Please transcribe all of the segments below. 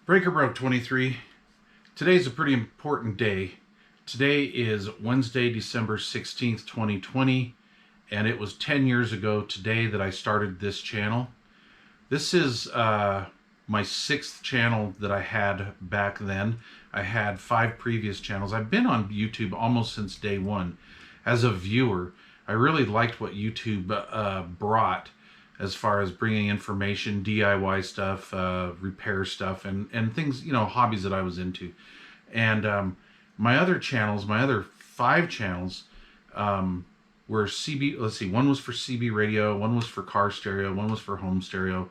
Breaker Broke 23. Today's a pretty important day. Today is Wednesday, December 16th, 2020, and it was 10 years ago today that I started this channel. This is my sixth channel that I had back then. I had 5 previous channels. I've been on YouTube almost since day one. As a viewer, I really liked what YouTube brought as far as bringing information, DIY stuff, repair stuff, and things, you know, hobbies that I was into. And my other channels, my other 5 channels, were CB, let's see, one was for CB radio, one was for car stereo, one was for home stereo,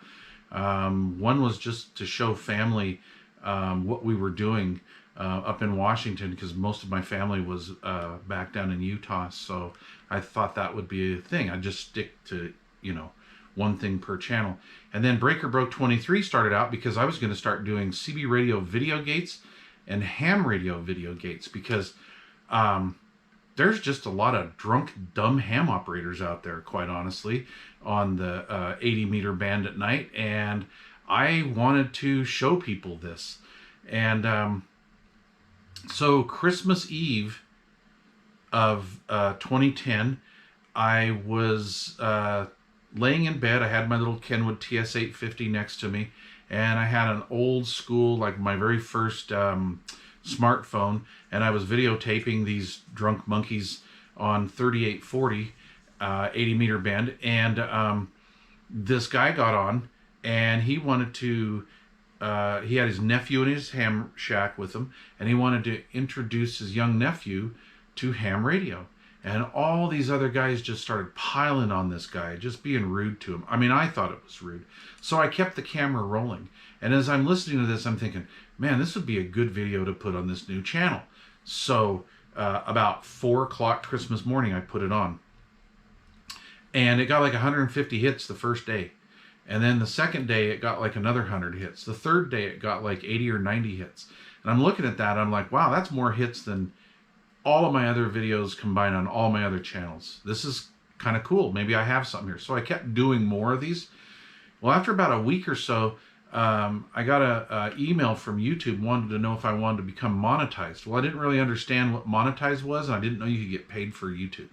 one was just to show family what we were doing up in Washington, because most of my family was back down in Utah, so I thought that would be a thing. I'd just stick to, you know, one thing per channel. And then Breaker Broke 23 started out because I was going to start doing CB radio video gates and ham radio video gates, because there's just a lot of drunk, dumb ham operators out there, quite honestly, on the 80 meter band at night. And I wanted to show people this. And so Christmas Eve of 2010, I was laying in bed. I had my little Kenwood TS850 next to me, and I had an old school, like my very first smartphone, and I was videotaping these drunk monkeys on 3840 80 meter band. And this guy got on, and he wanted to he had his nephew in his ham shack with him, and he wanted to introduce his young nephew to ham radio. And all these other guys just started piling on this guy, just being rude to him. I mean, I thought it was rude. So I kept the camera rolling. And as I'm listening to this, I'm thinking, man, this would be a good video to put on this new channel. So about 4 o'clock Christmas morning, I put it on. And it got like 150 hits the first day. And then the second day, it got like another 100 hits. The third day, it got like 80 or 90 hits. And I'm looking at that, I'm like, wow, that's more hits than all of my other videos combined on all my other channels. This is kind of cool. Maybe I have something here. So I kept doing more of these. Well, after about a week or so, I got a email from YouTube, wanted to know if I wanted to become monetized. Well, I didn't really understand what monetized was, and I didn't know you could get paid for YouTube.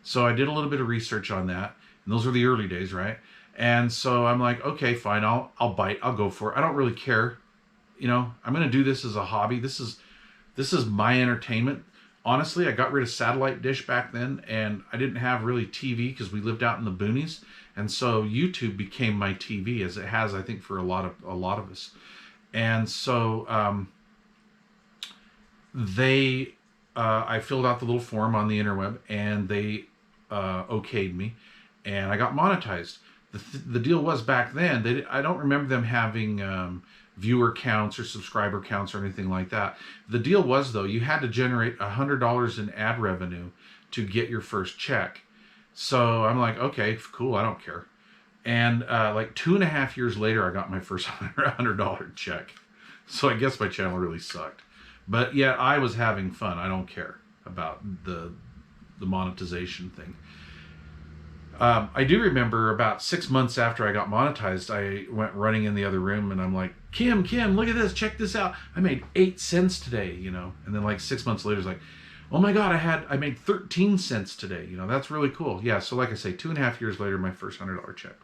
So I did a little bit of research on that, and those were the early days, right? And so I'm like, okay, fine, I'll bite, I'll go for it. I don't really care. You know, I'm going to do this as a hobby. This is my entertainment. Honestly, I got rid of satellite dish back then, and I didn't have really TV because we lived out in the boonies, and so YouTube became my TV, as it has, I think, for a lot of us. And so I filled out the little form on the interweb, and they okayed me, and I got monetized. The deal was, back then, I don't remember them having viewer counts or subscriber counts or anything like that. The deal was, though, you had to generate $100 in ad revenue to get your first check. So I'm like, okay, cool, I don't care. And like 2.5 years later, I got my first $100 check. So I guess my channel really sucked. But yeah, I was having fun. I don't care about the monetization thing. I do remember about 6 months after I got monetized, I went running in the other room, and I'm like, Kim, look at this, check this out. I made 8 cents today, you know. And then like 6 months later, it's like, oh my God, I made 13 cents today. You know, that's really cool. Yeah, so like I say, 2.5 years later, my first $100 check.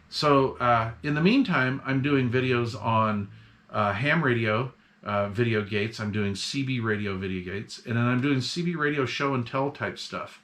So in the meantime, I'm doing videos on ham radio video gates. I'm doing CB radio video gates. And then I'm doing CB radio show and tell type stuff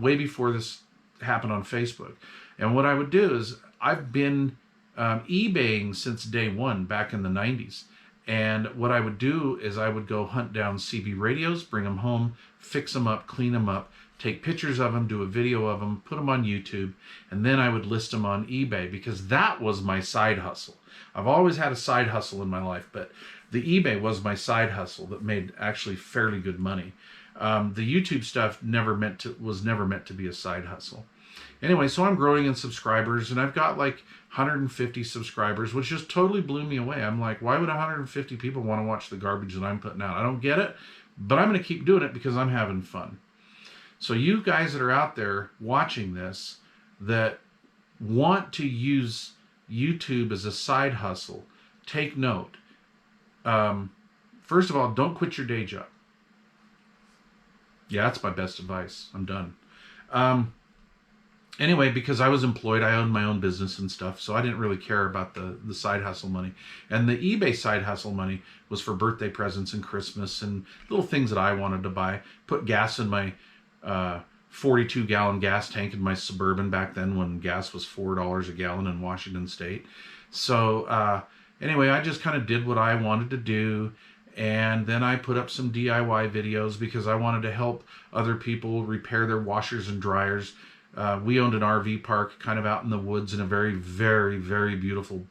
way before this happened on Facebook. And what I would do is, I've been eBaying since day one back in the 90s. And what I would do is I would go hunt down CB radios, bring them home, fix them up, clean them up, take pictures of them, do a video of them, put them on YouTube, and then I would list them on eBay, because that was my side hustle. I've always had a side hustle in my life, but the eBay was my side hustle that made actually fairly good money. The YouTube stuff was never meant to be a side hustle. Anyway, so I'm growing in subscribers, and I've got like 150 subscribers, which just totally blew me away. I'm like, why would 150 people want to watch the garbage that I'm putting out? I don't get it, but I'm going to keep doing it because I'm having fun. So you guys that are out there watching this, that want to use YouTube as a side hustle, take note. First of all, don't quit your day job. Yeah, that's my best advice. I'm done. Anyway, because I was employed, I owned my own business and stuff, so I didn't really care about the side hustle money. And the eBay side hustle money was for birthday presents and Christmas and little things that I wanted to buy. Put gas in my 42-gallon gas tank in my Suburban back then when gas was $4 a gallon in Washington State. So anyway, I just kind of did what I wanted to do. And then I put up some DIY videos because I wanted to help other people repair their washers and dryers. We owned an RV park kind of out in the woods in a very, very, very beautiful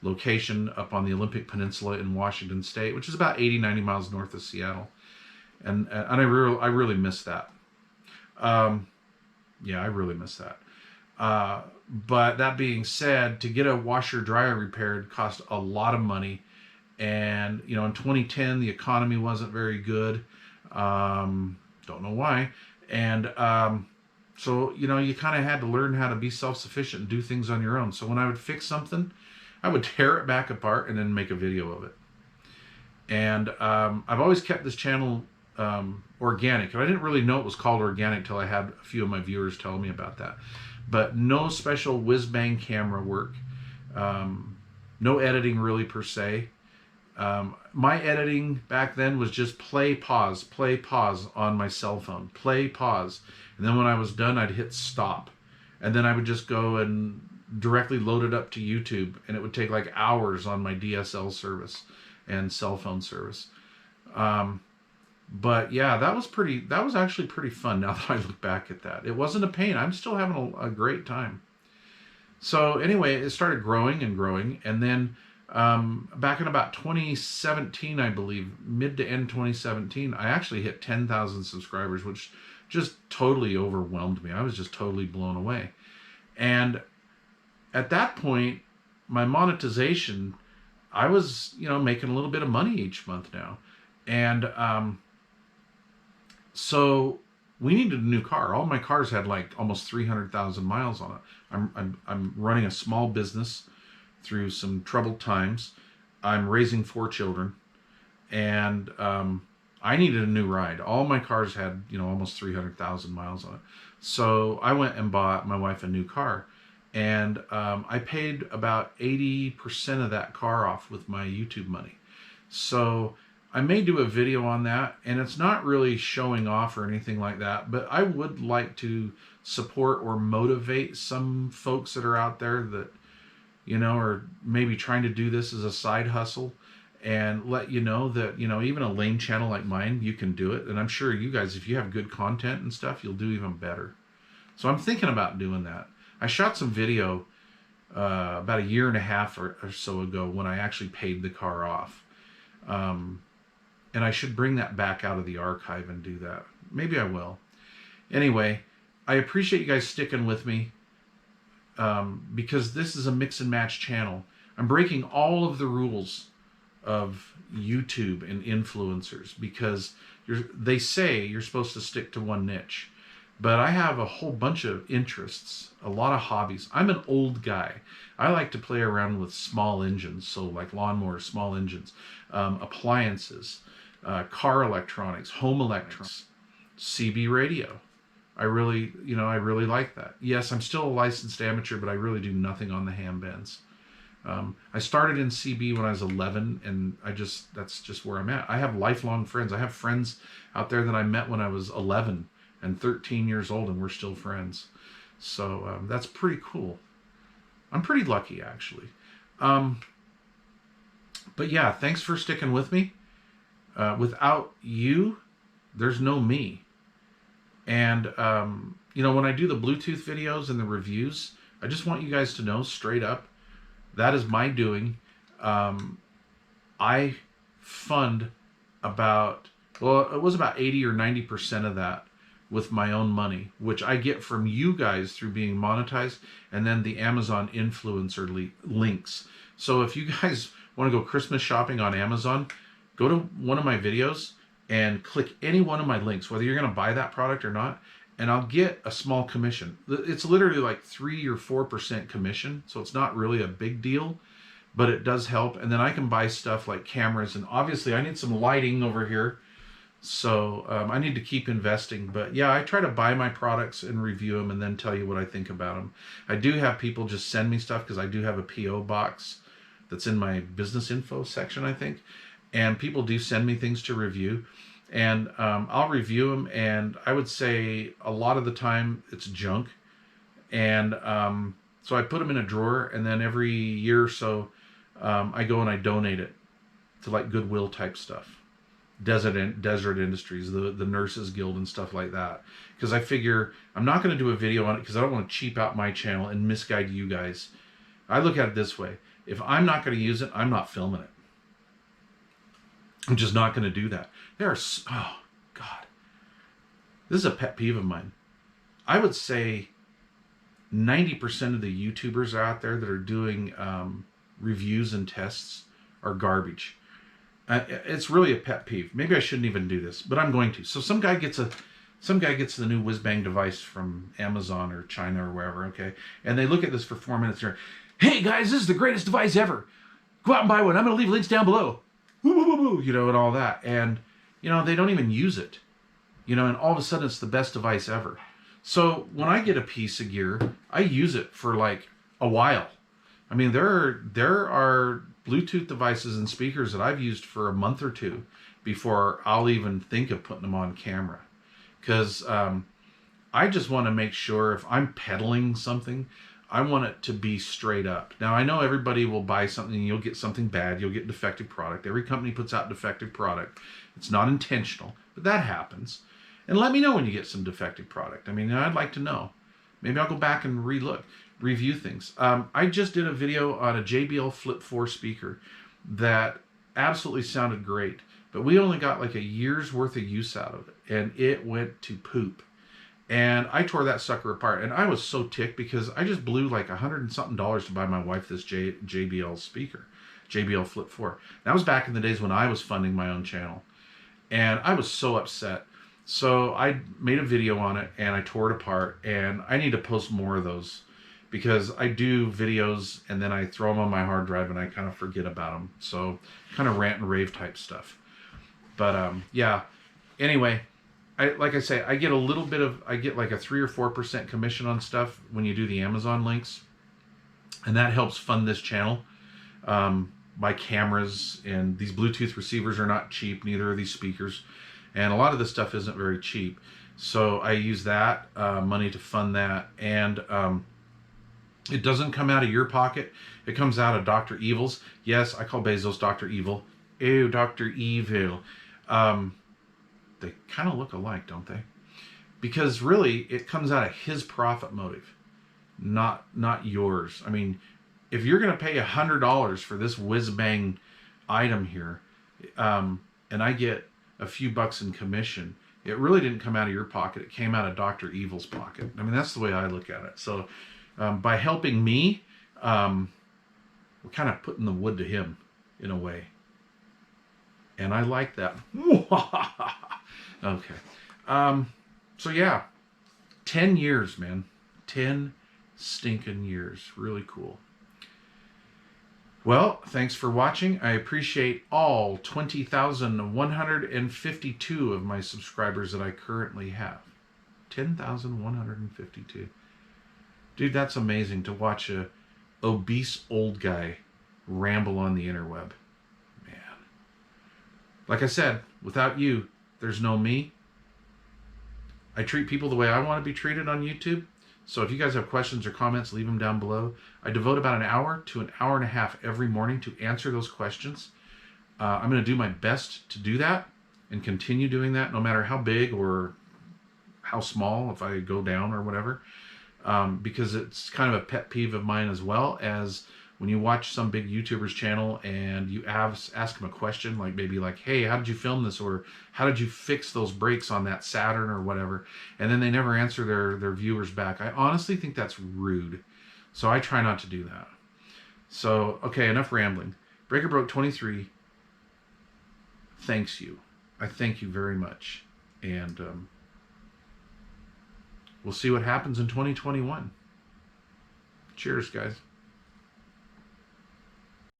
location up on the Olympic Peninsula in Washington State, which is about 80, 90 miles north of Seattle. And I really miss that. Yeah, I really miss that. But that being said, to get a washer dryer repaired cost a lot of money. And, you know, in 2010, the economy wasn't very good. Don't know why. And so, you know, you kind of had to learn how to be self-sufficient and do things on your own. So when I would fix something, I would tear it back apart and then make a video of it. And I've always kept this channel organic. And I didn't really know it was called organic till I had a few of my viewers tell me about that. But no special whiz-bang camera work. No editing really per se. My editing back then was just play, pause on my cell phone. Play, pause. And then when I was done, I'd hit stop. And then I would just go and directly load it up to YouTube. And it would take like hours on my DSL service and cell phone service. But yeah, that was actually pretty fun now that I look back at that. It wasn't a pain. I'm still having a great time. So anyway, it started growing and growing. And then back in about 2017, I believe, mid to end 2017, I actually hit 10,000 subscribers, which just totally overwhelmed me. I was just totally blown away. And at that point, my monetization, I was, you know, making a little bit of money each month now. And so we needed a new car. All my cars had like almost 300,000 miles on it. I'm running a small business through some troubled times. I'm raising 4 children, and I needed a new ride. All my cars had, you know, almost 300,000 miles on it. So I went and bought my wife a new car, and I paid about 80% of that car off with my YouTube money. So I may do a video on that, and it's not really showing off or anything like that, but I would like to support or motivate some folks that are out there that, you know, are maybe trying to do this as a side hustle, and let you know that, you know, even a lame channel like mine, you can do it. And I'm sure you guys, if you have good content and stuff, you'll do even better. So I'm thinking about doing that. I shot some video about a year and a half or so ago when I actually paid the car off. And I should bring that back out of the archive and do that. Maybe I will. Anyway, I appreciate you guys sticking with me. Because this is a mix and match channel. I'm breaking all of the rules of YouTube and influencers because they say you're supposed to stick to one niche. But I have a whole bunch of interests, a lot of hobbies. I'm an old guy. I like to play around with small engines, so like lawnmowers, small engines, appliances, car electronics, home electronics, CB radio. I really like that. Yes, I'm still a licensed amateur, but I really do nothing on the ham bends. I started in CB when I was 11, and that's just where I'm at. I have lifelong friends. I have friends out there that I met when I was 11 and 13 years old, and we're still friends. So that's pretty cool. I'm pretty lucky, actually. But yeah, thanks for sticking with me. Without you, there's no me. And, you know, when I do the Bluetooth videos and the reviews, I just want you guys to know straight up, that is my doing. I fund about, well, it was about 80 or 90% of that with my own money, which I get from you guys through being monetized, and then the Amazon influencer links. So if you guys want to go Christmas shopping on Amazon, go to one of my videos and click any one of my links, whether you're going to buy that product or not, and I'll get a small commission. It's literally like 3 or 4% commission, so it's not really a big deal. but it does help. And then I can buy stuff like cameras, and obviously I need some lighting over here. So I need to keep investing. But yeah, I try to buy my products and review them and then tell you what I think about them. I do have people just send me stuff because I do have a P.O. box that's in my business info section, I think. And people do send me things to review. And I'll review them. And I would say a lot of the time it's junk. And so I put them in a drawer. And then every year or so, I go and I donate it to like Goodwill type stuff. Desert Industries, the Nurses Guild and stuff like that. Because I figure I'm not going to do a video on it because I don't want to cheap out my channel and misguide you guys. I look at it this way. If I'm not going to use it, I'm not filming it. I'm just not going to do that. Oh, God. This is a pet peeve of mine. I would say 90% of the YouTubers out there that are doing reviews and tests are garbage. It's really a pet peeve. Maybe I shouldn't even do this, but I'm going to. So some guy gets the new whiz-bang device from Amazon or China or wherever, okay? And they look at this for 4 minutes and they're, hey guys, this is the greatest device ever. Go out and buy one. I'm going to leave links down below. Woo, woo, woo, woo, and all that. And, they don't even use it. And all of a sudden it's the best device ever. So when I get a piece of gear, I use it for like a while. I mean, there are Bluetooth devices and speakers that I've used for a month or two before I'll even think of putting them on camera. Because I just want to make sure if I'm peddling something, I want it to be straight up. Now, I know everybody will buy something and you'll get something bad. You'll get defective product. Every company puts out defective product. It's not intentional, but that happens. And let me know when you get some defective product. I mean, I'd like to know. Maybe I'll go back and review things. I just did a video on a JBL Flip 4 speaker that absolutely sounded great, but we only got like a year's worth of use out of it, and it went to poop. And I tore that sucker apart, and I was so ticked because I just blew like $100 and something to buy my wife this JBL speaker, JBL Flip 4. That was back in the days when I was funding my own channel, and I was so upset. So I made a video on it, and I tore it apart, and I need to post more of those because I do videos and then I throw them on my hard drive and I kind of forget about them. So kind of rant and rave type stuff. But yeah, anyway, like I say, I get like a 3 or 4% commission on stuff when you do the Amazon links. And that helps fund this channel. Buy cameras, and these Bluetooth receivers are not cheap, neither are these speakers. And a lot of this stuff isn't very cheap. So I use that money to fund that. And it doesn't come out of your pocket. It comes out of Dr. Evil's. Yes, I call Bezos Dr. Evil. Ew, Dr. Evil. They kind of look alike, don't they? Because really, it comes out of his profit motive, not yours. I mean, if you're going to pay $100 for this whiz-bang item here, and I get a few bucks in commission, it really didn't come out of your pocket. It came out of Dr. Evil's pocket. I mean, that's the way I look at it. So by helping me, we're kind of putting the wood to him in a way. And I like that. Okay. So yeah, 10 years, man. 10 stinking years. Really cool. Well, thanks for watching. I appreciate all 20,152 of my subscribers that I currently have. 10,152. Dude, that's amazing to watch a obese old guy ramble on the interweb. Man. Like I said, without you, there's no me. I treat people the way I want to be treated on YouTube. So if you guys have questions or comments, leave them down below. I devote about an hour to an hour and a half every morning to answer those questions. I'm going to do my best to do that and continue doing that no matter how big or how small, if I go down or whatever. Because it's kind of a pet peeve of mine, as well as when you watch some big YouTuber's channel and you ask them a question, like maybe like, hey, how did you film this? Or how did you fix those brakes on that Saturn or whatever? And then they never answer their viewers back. I honestly think that's rude. So I try not to do that. So, okay, enough rambling. Breaker Broke 23 thanks you. I thank you very much. And we'll see what happens in 2021. Cheers, guys.